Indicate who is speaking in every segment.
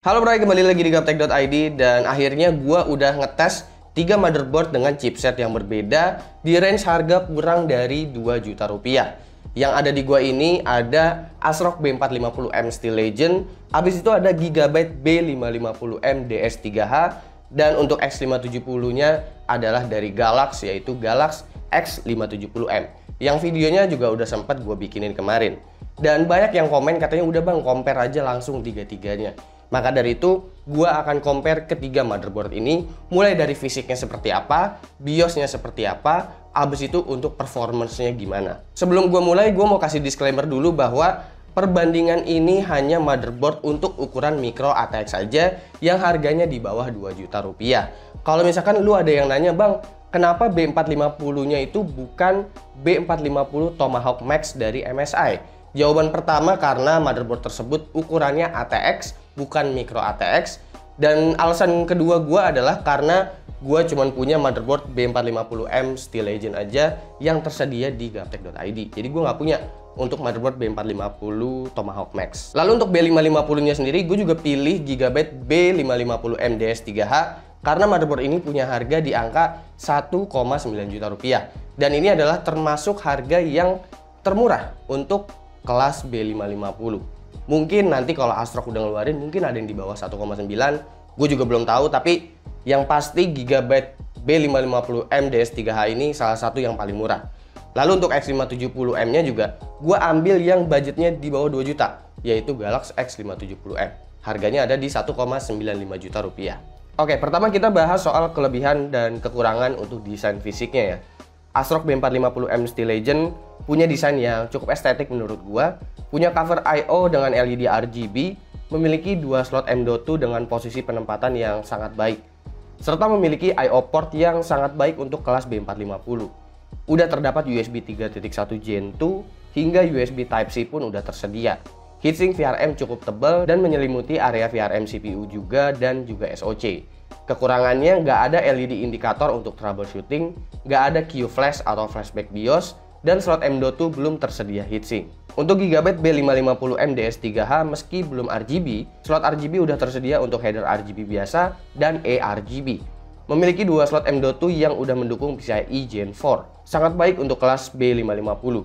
Speaker 1: Halo bro, kembali lagi di Gaptek.id dan akhirnya gua udah ngetes 3 motherboard dengan chipset yang berbeda di range harga kurang dari 2 juta rupiah. Yang ada di gua ini ada ASRock B450M Steel Legend, habis itu ada Gigabyte B550M DS3H, dan untuk X570-nya adalah dari Galax, yaitu Galax X570M. Yang videonya juga udah sempat gua bikinin kemarin. Dan banyak yang komen katanya udah bang, compare aja langsung tiga-tiganya. Maka dari itu, gua akan compare ketiga motherboard ini, mulai dari fisiknya seperti apa, BIOSnya seperti apa, abis itu untuk performance-nya gimana. Sebelum gua mulai, gua mau kasih disclaimer dulu bahwa perbandingan ini hanya motherboard untuk ukuran micro ATX saja yang harganya di bawah 2 juta rupiah. Kalau misalkan lu ada yang nanya, bang, kenapa B450-nya itu bukan B450 Tomahawk Max dari MSI? Jawaban pertama, karena motherboard tersebut ukurannya ATX, bukan micro ATX. Dan alasan kedua gue adalah karena gue cuma punya motherboard B450M Steel Legend aja yang tersedia di Gaptek.id. Jadi gue nggak punya untuk motherboard B450 Tomahawk Max. Lalu untuk B550-nya sendiri, gue juga pilih Gigabyte B550M DS3H karena motherboard ini punya harga di angka 1,9 juta rupiah. Dan ini adalah termasuk harga yang termurah untuk kelas B550. Mungkin nanti kalau ASRock udah ngeluarin mungkin ada yang di bawah 1,9. Gue juga belum tahu, tapi yang pasti Gigabyte B550M DS3H ini salah satu yang paling murah. Lalu untuk X570M-nya juga gue ambil yang budgetnya di bawah 2 juta, yaitu Galax X570M. Harganya ada di 1,95 juta rupiah. Oke, pertama kita bahas soal kelebihan dan kekurangan untuk desain fisiknya ya. ASRock B450M Steel Legend punya desain yang cukup estetik menurut gua, punya cover I/O dengan LED RGB, memiliki 2 slot M.2 dengan posisi penempatan yang sangat baik, serta memiliki I/O port yang sangat baik untuk kelas B450. Udah terdapat USB 3.1 Gen 2 hingga USB Type-C pun udah tersedia. Heatsink VRM cukup tebal dan menyelimuti area VRM CPU juga dan juga SoC. Kekurangannya nggak ada LED indikator untuk troubleshooting, nggak ada Q-Flash atau flashback BIOS, dan slot M.2 belum tersedia heatsink. Untuk Gigabyte B550M DS3H meski belum RGB, slot RGB udah tersedia untuk header RGB biasa dan eRGB. Memiliki 2 slot M.2 yang udah mendukung PCIe Gen 4, sangat baik untuk kelas B550.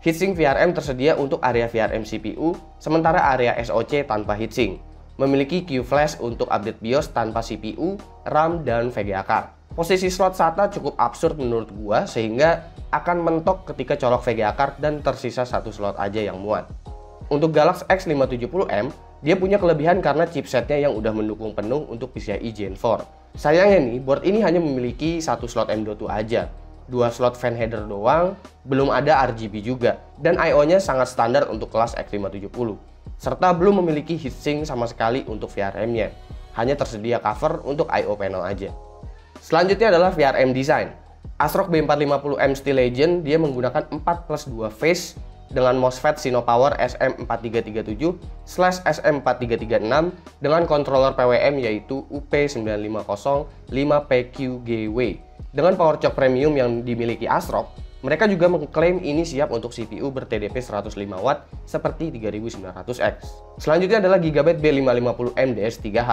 Speaker 1: Heatsink VRM tersedia untuk area VRM CPU, sementara area SoC tanpa heatsink. Memiliki Q-Flash untuk update BIOS tanpa CPU, RAM, dan VGA card. Posisi slot SATA cukup absurd menurut gua, sehingga akan mentok ketika colok VGA card dan tersisa 1 slot aja yang muat. Untuk Galax X570M, dia punya kelebihan karena chipsetnya yang udah mendukung penuh untuk PCIe Gen 4. Sayangnya nih, board ini hanya memiliki 1 slot M.2 aja, 2 slot fan header doang, belum ada RGB juga, dan I/O-nya sangat standar untuk kelas X570. Serta belum memiliki heatsink sama sekali untuk VRM-nya. Hanya tersedia cover untuk I/O panel aja. Selanjutnya adalah VRM design. ASRock B450M Steel Legend dia menggunakan 4+2 phase dengan MOSFET Sinopower SM4337/SM4336 dengan controller PWM yaitu UP9505PQGW. Dengan power choke premium yang dimiliki ASRock, mereka juga mengklaim ini siap untuk CPU ber-TDP 105W seperti 3900X. Selanjutnya adalah Gigabyte B550M DS3H.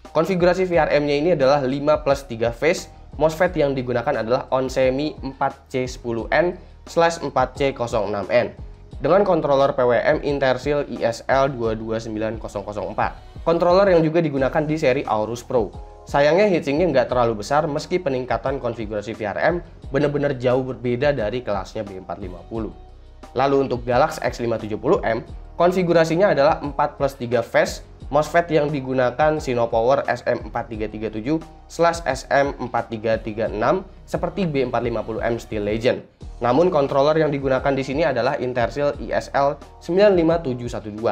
Speaker 1: Konfigurasi VRM-nya ini adalah 5+3 phase, MOSFET yang digunakan adalah Onsemi 4C10N/4C06N dengan controller PWM Intersil ISL229004. Controller yang juga digunakan di seri Aorus Pro. Sayangnya heatsinknya nggak terlalu besar meski peningkatan konfigurasi VRM benar-benar jauh berbeda dari kelasnya B450. Lalu untuk Galax X570M, konfigurasinya adalah 4+3 phase, MOSFET yang digunakan Sinopower SM4337/SM4336 seperti B450M Steel Legend. Namun controller yang digunakan di sini adalah Intersil ISL95712,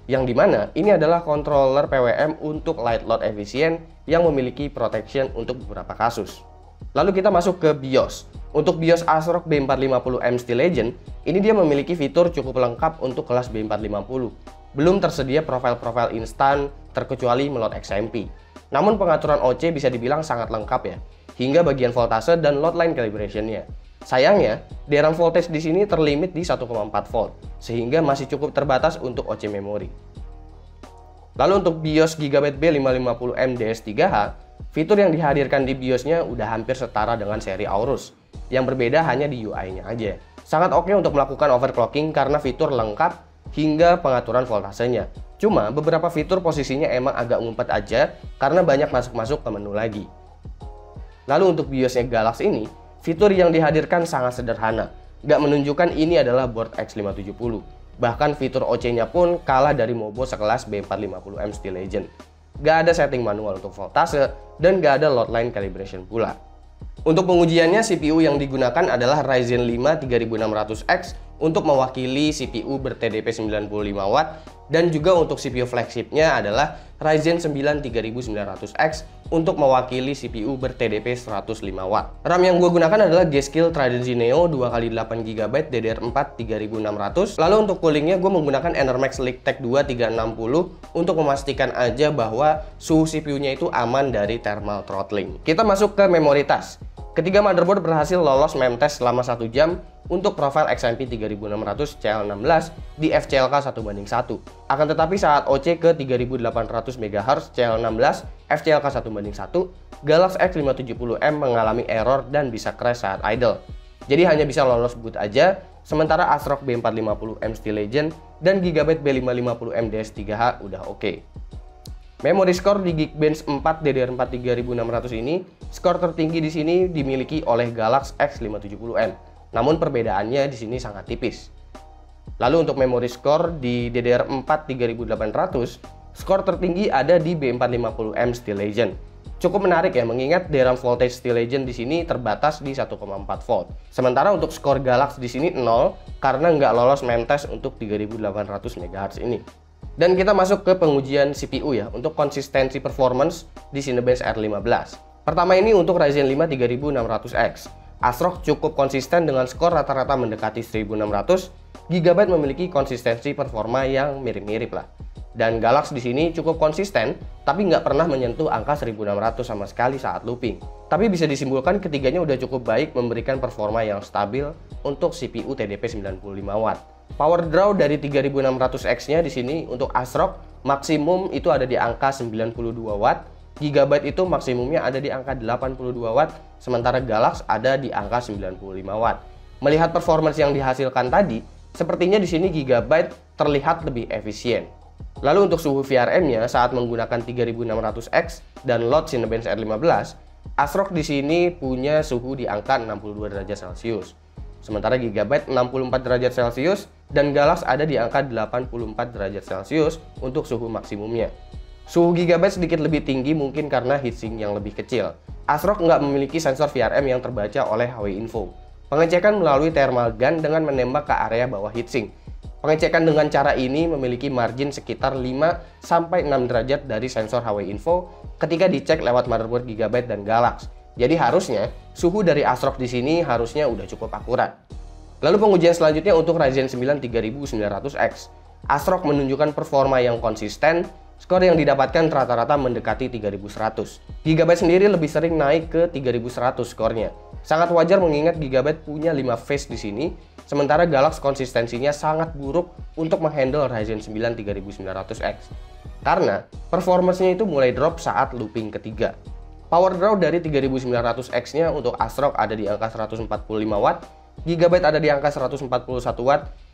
Speaker 1: yang dimana ini adalah controller PWM untuk light load efisien yang memiliki protection untuk beberapa kasus. Lalu kita masuk ke BIOS. Untuk BIOS ASRock B450M Steel Legend, ini dia memiliki fitur cukup lengkap untuk kelas B450. Belum tersedia profil-profil instan terkecuali meload XMP. Namun pengaturan OC bisa dibilang sangat lengkap ya, hingga bagian voltase dan load line calibration-nya. Sayangnya, DRAM voltage di sini terlimit di 1,4 volt, sehingga masih cukup terbatas untuk OC memori. Lalu untuk BIOS Gigabyte B550M DS3H, fitur yang dihadirkan di BIOSnya udah hampir setara dengan seri Aorus. Yang berbeda hanya di UI-nya aja. Sangat oke untuk melakukan overclocking karena fitur lengkap hingga pengaturan voltasenya. Cuma beberapa fitur posisinya emang agak ngumpet aja karena banyak masuk-masuk ke menu lagi. Lalu untuk BIOSnya Galaxy ini, fitur yang dihadirkan sangat sederhana. Nggak menunjukkan ini adalah board X570. Bahkan fitur OC-nya pun kalah dari Mobo sekelas B450M Steel Legend. Nggak ada setting manual untuk voltase dan nggak ada load line calibration pula. Untuk pengujiannya, CPU yang digunakan adalah Ryzen 5 3600X untuk mewakili CPU ber-TDP 95W, dan juga untuk CPU flagshipnya adalah Ryzen 9 3900X untuk mewakili CPU ber-TDP 105W. RAM yang gue gunakan adalah G-Skill Trident Zinio 2x8GB DDR4 3600. Lalu untuk coolingnya gue menggunakan Enermax Liqtech 2 360 untuk memastikan aja bahwa suhu CPU-nya itu aman dari thermal throttling. Kita masuk ke memori task. Ketiga motherboard berhasil lolos MEM test selama 1 jam untuk profil XMP 3600 CL16 di FCLK 1:1. Akan tetapi saat OC ke 3800 MHz CL16 FCLK 1:1, Galaxy X570M mengalami error dan bisa crash saat idle. Jadi hanya bisa lolos boot aja, sementara ASRock B450M Steel Legend dan Gigabyte B550M DS3H udah oke. Memory score di Geekbench 4 DDR4 3600 ini, skor tertinggi di sini dimiliki oleh Galaxy X570M. Namun perbedaannya di sini sangat tipis. Lalu untuk memory score di DDR4 3800, skor tertinggi ada di B450M Steel Legend. Cukup menarik ya, mengingat DRAM voltage Steel Legend di sini terbatas di 1,4 volt. Sementara untuk skor Galaxy di sini 0 karena nggak lolos MEM test untuk 3800 MHz ini. Dan kita masuk ke pengujian CPU ya, untuk konsistensi performance di Cinebench R15. Pertama ini untuk Ryzen 5 3600X. ASRock cukup konsisten dengan skor rata-rata mendekati 1600, Gigabyte memiliki konsistensi performa yang mirip-mirip lah. Dan Galaxy di sini cukup konsisten, tapi nggak pernah menyentuh angka 1600 sama sekali saat looping. Tapi bisa disimpulkan ketiganya udah cukup baik memberikan performa yang stabil untuk CPU TDP 95W. Power draw dari 3600X-nya di sini untuk ASRock maksimum itu ada di angka 92W, Gigabyte itu maksimumnya ada di angka 82W, sementara Galaxy ada di angka 95W. Melihat performance yang dihasilkan tadi, sepertinya di sini Gigabyte terlihat lebih efisien. Lalu untuk suhu VRM-nya saat menggunakan 3600X dan load Cinebench R15, ASRock di sini punya suhu di angka 62 derajat Celcius. Sementara Gigabyte 64 derajat Celcius dan Galaxy ada di angka 84 derajat Celcius untuk suhu maksimumnya. Suhu Gigabyte sedikit lebih tinggi mungkin karena heatsink yang lebih kecil. ASRock nggak memiliki sensor VRM yang terbaca oleh HW-Info. Pengecekan melalui thermal gun dengan menembak ke area bawah heatsink. Pengecekan dengan cara ini memiliki margin sekitar 5-6 derajat dari sensor HW-Info ketika dicek lewat motherboard Gigabyte dan Galaxy. Jadi harusnya suhu dari ASRock di sini harusnya udah cukup akurat. Lalu pengujian selanjutnya untuk Ryzen 9 3900X. ASRock menunjukkan performa yang konsisten. Skor yang didapatkan rata-rata mendekati 3100. Gigabyte sendiri lebih sering naik ke 3100 skornya. Sangat wajar mengingat Gigabyte punya 5 phase di sini, sementara Galaxy konsistensinya sangat buruk untuk menghandle Ryzen 9 3900X. Karena performance-nya itu mulai drop saat looping ketiga. Power draw dari 3900X-nya untuk ASRock ada di angka 145W, Gigabyte ada di angka 141W,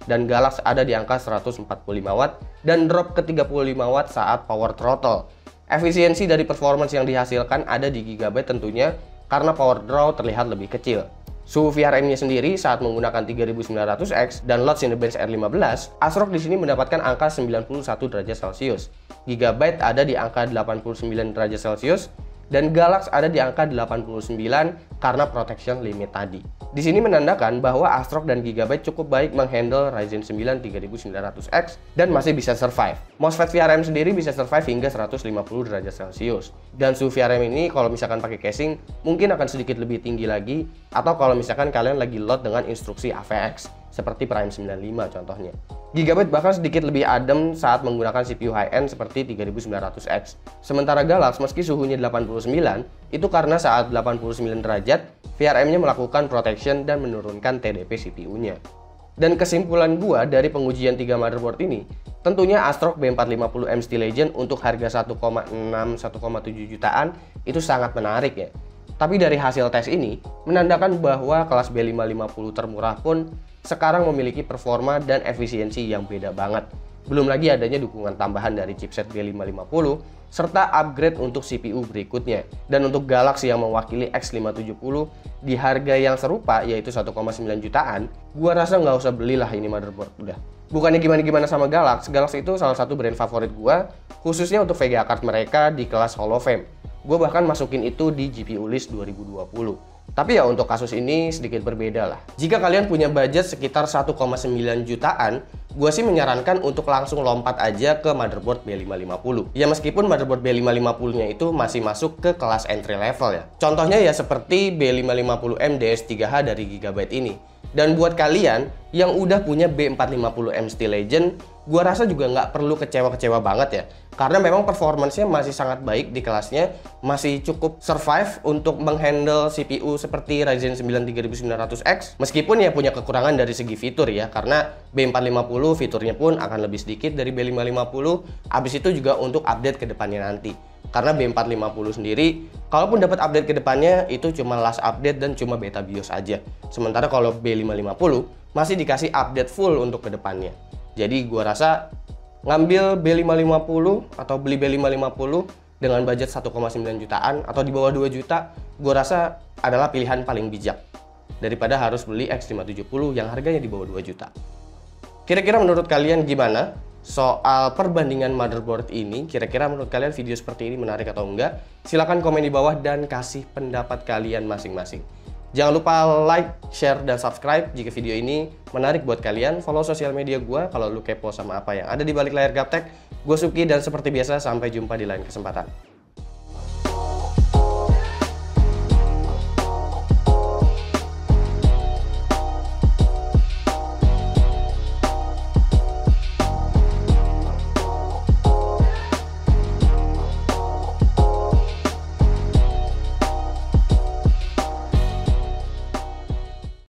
Speaker 1: dan Galaxy ada di angka 145W, dan drop ke 35W saat power throttle. Efisiensi dari performance yang dihasilkan ada di Gigabyte tentunya, karena power draw terlihat lebih kecil. Suhu VRM-nya sendiri saat menggunakan 3900X dan load Cinebench R15, ASRock di sini mendapatkan angka 91 derajat Celcius. Gigabyte ada di angka 89 derajat Celcius, dan Galaxy ada di angka 89 karena protection limit tadi. Di sini menandakan bahwa ASRock dan Gigabyte cukup baik menghandle Ryzen 9 3900X dan masih bisa survive. MOSFET VRM sendiri bisa survive hingga 150 derajat Celcius. Dan suhu VRM ini kalau misalkan pakai casing mungkin akan sedikit lebih tinggi lagi, atau kalau misalkan kalian lagi load dengan instruksi AVX seperti Prime 95 contohnya. Gigabyte bahkan sedikit lebih adem saat menggunakan CPU high-end seperti 3900X. Sementara Galaxy meski suhunya 89, itu karena saat 89 derajat, VRM-nya melakukan protection dan menurunkan TDP CPU-nya. Dan kesimpulan gua dari pengujian 3 motherboard ini, tentunya ASRock B450M Steel Legend untuk harga 1,6-1,7 jutaan itu sangat menarik ya. Tapi dari hasil tes ini menandakan bahwa kelas B550 termurah pun sekarang memiliki performa dan efisiensi yang beda banget. Belum lagi adanya dukungan tambahan dari chipset B550 serta upgrade untuk CPU berikutnya. Dan untuk Galaxy yang mewakili X570 di harga yang serupa yaitu 1,9 jutaan, gua rasa nggak usah belilah ini motherboard udah. Bukannya gimana-gimana sama Galaxy itu salah satu brand favorit gua, khususnya untuk VGA card mereka di kelas Hall of Fame. Gue bahkan masukin itu di GPU List 2020. Tapi ya untuk kasus ini sedikit berbeda lah. Jika kalian punya budget sekitar 1,9 jutaan, gue sih menyarankan untuk langsung lompat aja ke motherboard B550. Ya meskipun motherboard B550-nya itu masih masuk ke kelas entry level ya. Contohnya ya seperti B550M DS3H dari Gigabyte ini. Dan buat kalian yang udah punya B450M Steel Legend, gua rasa juga nggak perlu kecewa-kecewa banget ya. Karena memang performance-nya masih sangat baik di kelasnya, masih cukup survive untuk menghandle CPU seperti Ryzen 9 3900X. Meskipun ya punya kekurangan dari segi fitur ya, karena B450 fiturnya pun akan lebih sedikit dari B550. Habis itu juga untuk update ke depannya nanti. Karena B450 sendiri, kalaupun dapat update ke depannya, itu cuma last update dan cuma beta BIOS aja. Sementara kalau B550 masih dikasih update full untuk ke depannya. Jadi gua rasa ngambil B550 atau beli B550 dengan budget 1,9 jutaan atau di bawah 2 juta, gua rasa adalah pilihan paling bijak daripada harus beli X570 yang harganya di bawah 2 juta. Kira-kira menurut kalian gimana soal perbandingan motherboard ini? Kira-kira menurut kalian video seperti ini menarik atau enggak? Silahkan komen di bawah dan kasih pendapat kalian masing-masing. Jangan lupa like, share, dan subscribe jika video ini menarik buat kalian. Follow sosial media gue kalau lu kepo sama apa yang ada di balik layar Gaptek. Gue Suki dan seperti biasa sampai jumpa di lain kesempatan.